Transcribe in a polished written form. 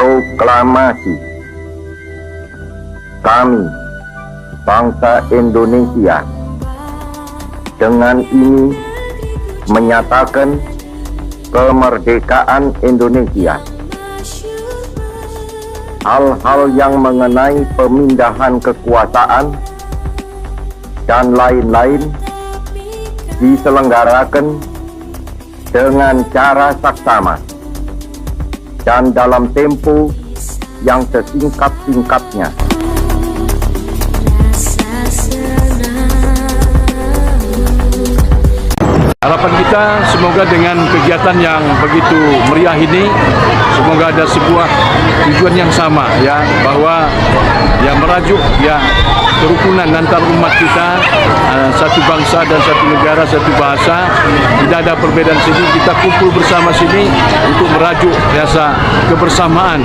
Proklamasi. Kami, bangsa Indonesia, dengan ini menyatakan kemerdekaan Indonesia. Hal-hal yang mengenai pemindahan kekuasaan dan lain-lain diselenggarakan dengan cara saksama dan dalam tempo yang sesingkat-singkatnya. Harapan kita semoga dengan kegiatan yang begitu meriah ini, semoga ada sebuah tujuan yang sama, ya, bahwa yang merajuk ya kerukunan antar umat kita, satu bangsa dan satu negara, satu bahasa, tidak ada perbedaan sini, kita kumpul bersama sini untuk merajuk rasa kebersamaan.